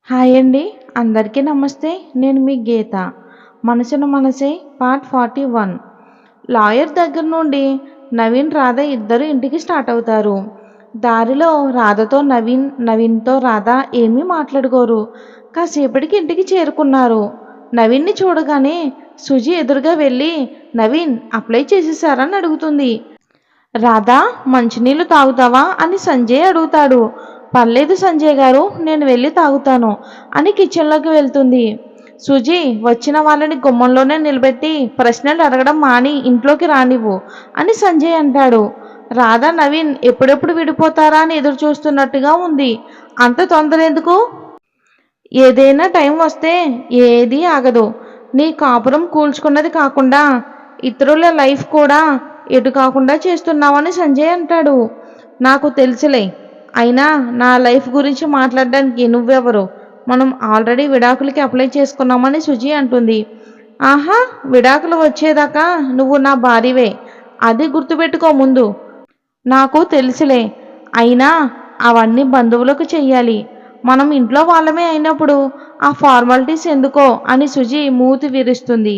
Hi అండి. అందరికీ నమస్తే. నేను మీ గీత. మనసున మనసే పార్ట్ 41. లాయర్ దగ్గర నుండి నవీన్ రాధ ఇద్దరు ఇంటికి స్టార్ట్ అవుతారు. దారిలో రాధతో నవీన్తో రాధ ఏమీ మాట్లాడుకోరు. కాసేపటికి ఇంటికి చేరుకున్నారు. నవీన్ని చూడగానే సుజి ఎదురుగా వెళ్ళి నవీన్ అప్లై చేసేసారని అడుగుతుంది. రాధా మంచినీళ్ళు తాగుతావా అని సంజయ్ అడుగుతాడు. పర్లేదు సంజయ్ గారు, నేను వెళ్ళి తాగుతాను అని కిచెన్లోకి వెళ్తుంది. సుజీ వచ్చిన వాళ్ళని గుమ్మంలోనే నిలబెట్టి ప్రశ్నలు అడగడం మాని ఇంట్లోకి రానివ్వు అని సంజయ్ అంటాడు. రాధా నవీన్ ఎప్పుడెప్పుడు విడిపోతారా అని ఎదురు చూస్తున్నట్టుగా ఉంది. అంత తొందర ఎందుకు? ఏదైనా టైం వస్తే ఏదీ ఆగదు. నీ కాపురం కూల్చుకున్నది కాకుండా ఇతరుల లైఫ్ కూడా ఎటు కాకుండా చేస్తున్నావని సంజయ్ అంటాడు. నాకు తెలుసులే, అయినా నా లైఫ్ గురించి మాట్లాడడానికి నువ్వెవరు? మనం ఆల్రెడీ విడాకులకి అప్లై చేసుకున్నామని సుజి అంటుంది. ఆహా, విడాకులు వచ్చేదాకా నువ్వు నా భార్యవే, అది గుర్తుపెట్టుకో ముందు. నాకు తెలుసులే, అయినా అవన్నీ బంధువులకు చెయ్యాలి. మనం ఇంట్లో వాళ్ళమే అయినప్పుడు ఆ ఫార్మాలిటీస్ ఎందుకో అని సుజి మూతి విరుస్తుంది.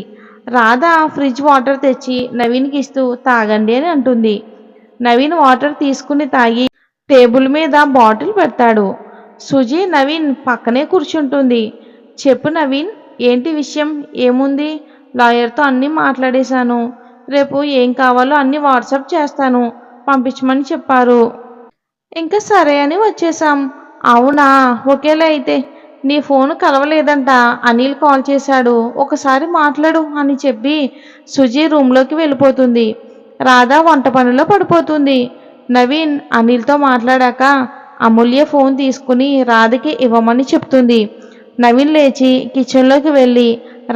రాధ ఫ్రిడ్జ్ వాటర్ తెచ్చి నవీన్కి ఇస్తూ తాగండి అని అంటుంది. నవీన్ వాటర్ తీసుకుని తాగి టేబుల్ మీద బాటిల్ పెడతాడు. సుజి నవీన్ పక్కనే కూర్చుంటుంది. చెప్పు నవీన్, ఏంటి విషయం? ఏముంది? లాయర్తో అన్నీ మాట్లాడేశాను. రేపు ఏం కావాలో అన్నీ వాట్సాప్ చేస్తాను, పంపించమని చెప్పారు. ఇంకా సరే అని వచ్చేసాం. అవునా, ఒకేలా అయితే. నీ ఫోన్ కలవలేదంట, అనిల్ కాల్ చేశాడు, ఒకసారి మాట్లాడు అని చెప్పి సుజి రూమ్లోకి వెళ్ళిపోతుంది. రాధా వంట పనిలో పడిపోతుంది. నవీన్ అనిల్తో మాట్లాడాక అమూల్య ఫోన్ తీసుకుని రాధకి ఇవ్వమని చెప్తుంది. నవీన్ లేచి కిచెన్లోకి వెళ్ళి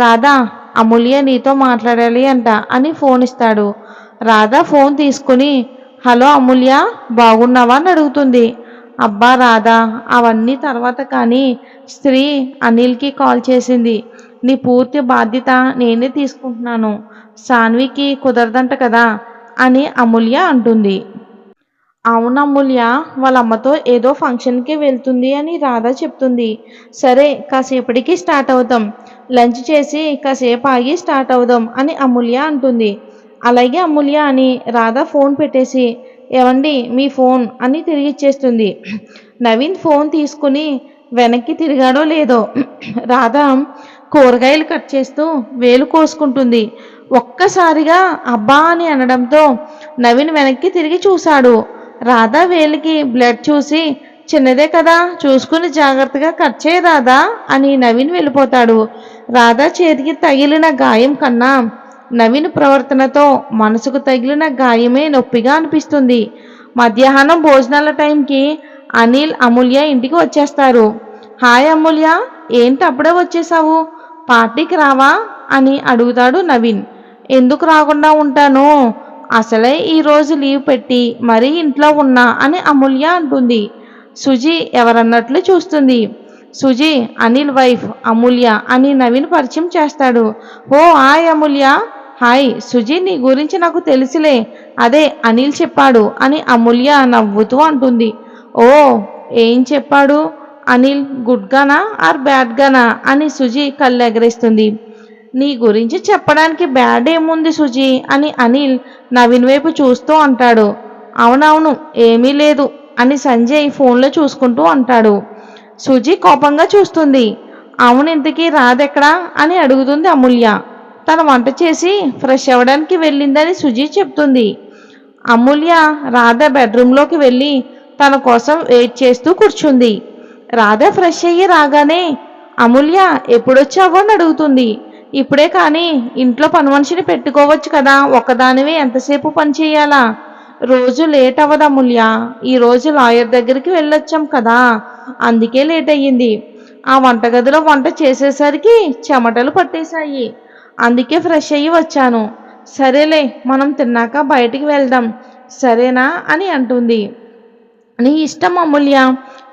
రాధా, అమూల్య నీతో మాట్లాడాలి అంట అని ఫోన్ ఇస్తాడు. రాధా ఫోన్ తీసుకుని హలో అమూల్య, బాగున్నావా అని అడుగుతుంది. అబ్బా రాధా, అవన్నీ తర్వాత కానీ స్త్రీ అనిల్కి కాల్ చేసింది. నీ పూర్తి బాధ్యత నేనే తీసుకుంటున్నాను. సాన్వికి కుదరదంట కదా అని అమూల్య అంటుంది. అవును అమూల్య, వాళ్ళ అమ్మతో ఏదో ఫంక్షన్కి వెళ్తుంది అని రాధా చెప్తుంది. సరే, కాసేపటికి స్టార్ట్ అవుతాం. లంచ్ చేసి కాసేపు ఆగి స్టార్ట్ అవుదాం అని అమూల్య అంటుంది. అలాగే అమూల్య అని రాధా ఫోన్ పెట్టేసి ఏవండి మీ ఫోన్ అని తిరిగిచ్చేస్తుంది. నవీన్ ఫోన్ తీసుకుని వెనక్కి తిరిగాడో లేదో రాధా కూరగాయలు కట్ చేస్తూ వేలు కోసుకుంటుంది. ఒక్కసారిగా అబ్బా అని అనడంతో నవీన్ వెనక్కి తిరిగి చూశాడు. రాధా వేలికి బ్లడ్ చూసి చిన్నదే కదా, చూసుకుని జాగ్రత్తగా కట్ చేయి రాధా అని నవీన్ వెళ్ళిపోతాడు. రాధా చేతికి తగిలిన గాయం కన్నా నవీన్ ప్రవర్తనతో మనసుకు తగిలిన గాయమే నొప్పిగా అనిపిస్తుంది. మధ్యాహ్నం భోజనాల టైంకి అనిల్ అమూల్య ఇంటికి వచ్చేస్తారు. హాయ్ అమూల్య, ఏంటి అప్పుడే వచ్చేసావు? పార్టీకి రావా అని అడుగుతాడు నవీన్. ఎందుకు రాకుండా ఉంటాను, అసలే ఈరోజు లీవ్ పెట్టి మరీ ఇంట్లో ఉన్నా అని అమూల్య అంటుంది. సుజి ఎవరన్నట్లు చూస్తుంది. సుజి అనిల్ వైఫ్ అమూల్య అని నవీన్ పరిచయం చేస్తాడు. ఓ హాయ్ అమూల్య. హాయ్ సుజి, నీ గురించి నాకు తెలుసులే, అదే అనిల్ చెప్పాడు అని అమూల్య నవ్వుతూ అంటుంది. ఓ, ఏం చెప్పాడు అనిల్? గుడ్గానా ఆర్ బ్యాడ్గానా అని సుజి కళ్ళు ఎగరేస్తుంది. నీ గురించి చెప్పడానికి బ్యాడ్ ఏముంది సుజి అని అనిల్ నవీన్ వైపు చూస్తూ అంటాడు. అవునవును, ఏమీ లేదు అని సంజయ్ ఫోన్లో చూసుకుంటూ అంటాడు. సుజి కోపంగా చూస్తుంది. అవును, ఇంతకీ రాదెక్కడా అని అడుగుతుంది అమూల్య. తన వంట చేసి ఫ్రెష్ అవ్వడానికి వెళ్ళిందని సుజి చెప్తుంది. అమూల్య రాధ బెడ్రూమ్లోకి వెళ్ళి తన కోసం వెయిట్ చేస్తూ కూర్చుంది. రాధ ఫ్రెష్ అయ్యి రాగానే అమూల్య ఎప్పుడొచ్చావో అని అడుగుతుంది. ఇప్పుడే కానీ ఇంట్లో పని మనిషిని పెట్టుకోవచ్చు కదా, ఒక్కదానివే ఎంతసేపు పని చేయాలా? రోజు లేట్ అవ్వదు అమూల్య, ఈరోజు లాయర్ దగ్గరికి వెళ్ళొచ్చాం కదా, అందుకే లేట్ అయ్యింది. ఆ వంటగదిలో వంట చేసేసరికి చెమటలు పట్టేశాయి, అందుకే ఫ్రెష్ అయ్యి వచ్చాను. సరేలే, మనం తిన్నాక బయటికి వెళ్దాం సరేనా అని అంటుంది. నీ ఇష్టం అమూల్య.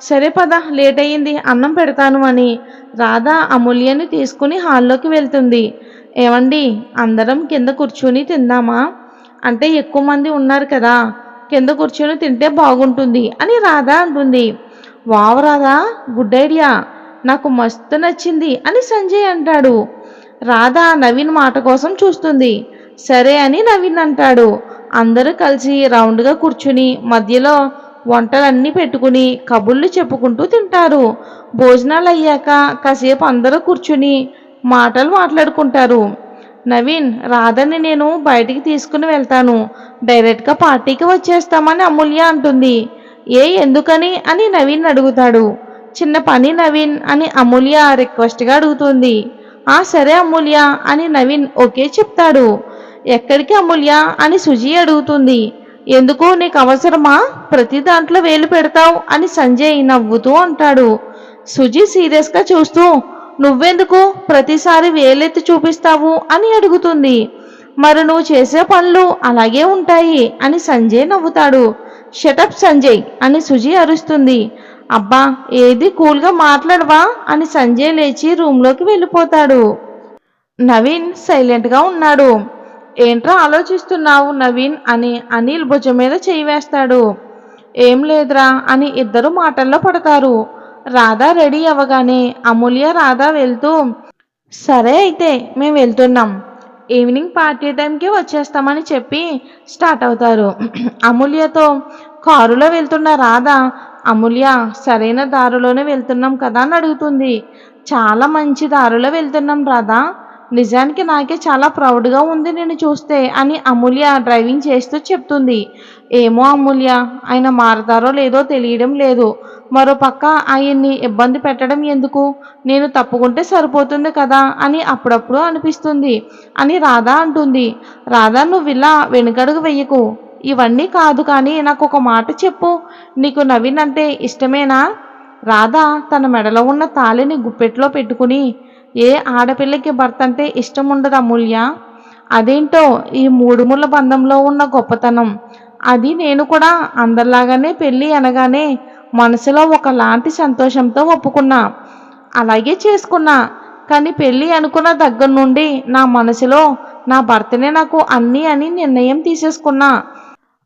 సరే పద, లేట్ అయ్యింది, అన్నం పెడతాను అని రాధ అమూల్యని తీసుకుని హాల్లోకి వెళ్తుంది. ఏమండి, అందరం కింద కూర్చుని తిందామా? అంటే ఎక్కువ మంది ఉన్నారు కదా, కింద కూర్చొని తింటే బాగుంటుంది అని రాధ అంటుంది. Wow Radha, good idea. నాకు మస్తు నచ్చింది అని సంజయ్ అంటాడు. రాధ నవీన్ మాట కోసం చూస్తుంది. సరే అని నవీన్ అంటాడు. అందరూ కలిసి రౌండ్గా కూర్చుని మధ్యలో వంటలన్నీ పెట్టుకుని కబుర్లు చెప్పుకుంటూ తింటారు. భోజనాలు అయ్యాక కాసేపు అందరూ కూర్చుని మాటలు మాట్లాడుకుంటారు. నవీన్, రాధని నేను బయటికి తీసుకుని వెళ్తాను, డైరెక్ట్గా పార్టీకి వచ్చేస్తామని అమూల్య అంటుంది. ఎందుకని అని నవీన్ అడుగుతాడు. చిన్న పని నవీన్ అని అమూల్య రిక్వెస్ట్గా అడుగుతుంది. సరే అమూల్య అని నవీన్ ఓకే చెప్తాడు. ఎక్కడికి అమూల్య అని సుజీ అడుగుతుంది. ఎందుకు, నీకు అవసరమా, ప్రతి దాంట్లో వేలు పెడతావు అని సంజయ్ నవ్వుతూ అంటాడు. సుజీ సీరియస్గా చూస్తూ నువ్వెందుకు ప్రతిసారి వేలెత్తి చూపిస్తావు అని అడుగుతుంది. మరి నువ్వు చేసే పనులు అలాగే ఉంటాయి అని సంజయ్ నవ్వుతాడు. షటప్ సంజయ్ అని సుజీ అరుస్తుంది. అబ్బా, ఏది కూల్గా మాట్లాడవా అని సంజయ్ లేచి రూమ్లోకి వెళ్ళిపోతాడు. నవీన్ సైలెంట్గా ఉన్నాడు. ఏంట్రా ఆలోచిస్తున్నావు నవీన్ అని అనిల్ భుజం మీద చేయి వేస్తాడు. ఏం లేదురా అని ఇద్దరు మాటల్లో పడతారు. రాధా రెడీ అవ్వగానే అమూల్య రాధా వెళ్తూ సరే అయితే మేము వెళ్తున్నాం, ఈవినింగ్ పార్టీ టైంకి వచ్చేస్తామని చెప్పి స్టార్ట్ అవుతారు. అమూల్యతో కారులో వెళ్తున్న రాధ అమూల్య సరైన దారిలోనే వెళ్తున్నాం కదా అని అడుగుతుంది. చాలా మంచి దారిలో వెళ్తున్నాం రాధా, నిజానికి నాకే చాలా ప్రౌడ్గా ఉంది నేను చూస్తే అని అమూల్య డ్రైవింగ్ చేస్తూ చెప్తుంది. ఏమో అమూల్య, ఆయన మారతారో లేదో తెలియడం లేదు, మరో పక్క ఆయన్ని ఇబ్బంది పెట్టడం ఎందుకు, నేను తప్పుకుంటే సరిపోతుంది కదా అని అప్పుడప్పుడు అనిపిస్తుంది అని రాధ అంటుంది. రాధా, నువ్వు ఇలా వెనుకడుగు వెయ్యకు, ఇవన్నీ కాదు కానీ నాకు ఒక మాట చెప్పు, నీకు నవీన్ అంటే ఇష్టమేనా? రాధ తన మెడలో ఉన్న తాళిని గుప్పెట్లో పెట్టుకుని ఏ ఆడపిల్లకి భర్త అంటే ఇష్టం ఉండదు అమూల్య, అదేంటో ఈ మూడుముళ్ళ బంధంలో ఉన్న గొప్పతనం అది. నేను కూడా అందరిలాగానే పెళ్ళి అనగానే మనసులో ఒకలాంటి సంతోషంతో ఒప్పుకున్నా, అలాగే చేసుకున్నా. కానీ పెళ్ళి అనుకున్న దగ్గర నుండి నా మనసులో నా భర్తనే నాకు అన్నీ అని నిర్ణయం తీసేసుకున్నా.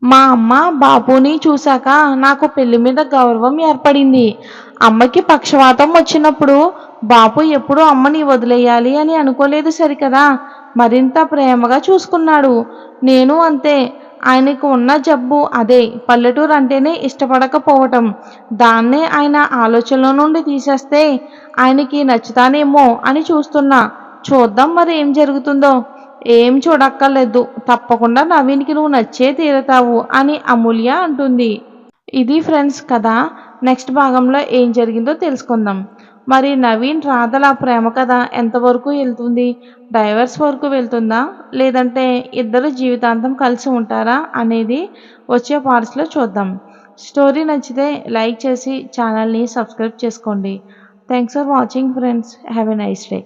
మా అమ్మ బాబుని చూశాక నాకు పెళ్లి మీద గౌరవం ఏర్పడింది. అమ్మకి పక్షవాతం వచ్చినప్పుడు బాబు ఎప్పుడు అమ్మని వదిలేయాలి అని అనుకోలేదు సరికదా, మరింత ప్రేమగా చూసుకున్నాడు. నేను అంతే, ఆయనకు ఉన్న జబ్బు అదే, పల్లెటూరు అంటేనే ఇష్టపడకపోవటం. దాన్నే ఆయన ఆలోచనల నుండి తీసేస్తే ఆయనకి నచ్చుతానేమో అని చూస్తున్నా. చూద్దాం మరి ఏం జరుగుతుందో. ఏం చూడక్కర్లేదు, తప్పకుండా నవీన్కి నువ్వు నచ్చే తీరుతావు అని అమూల్య అంటుంది. ఇది ఫ్రెండ్స్ కథ. నెక్స్ట్ భాగంలో ఏం జరిగిందో తెలుసుకుందాం. మరి నవీన్ రాధల ప్రేమ కథ ఎంతవరకు వెళ్తుంది? డైవర్స్ వరకు వెళ్తుందా, లేదంటే ఇద్దరు జీవితాంతం కలిసి ఉంటారా అనేది వచ్చే పార్ట్స్లో చూద్దాం. స్టోరీ నచ్చితే లైక్ చేసి ఛానల్ని సబ్స్క్రైబ్ చేసుకోండి. Thanks for watching friends. Have a nice day.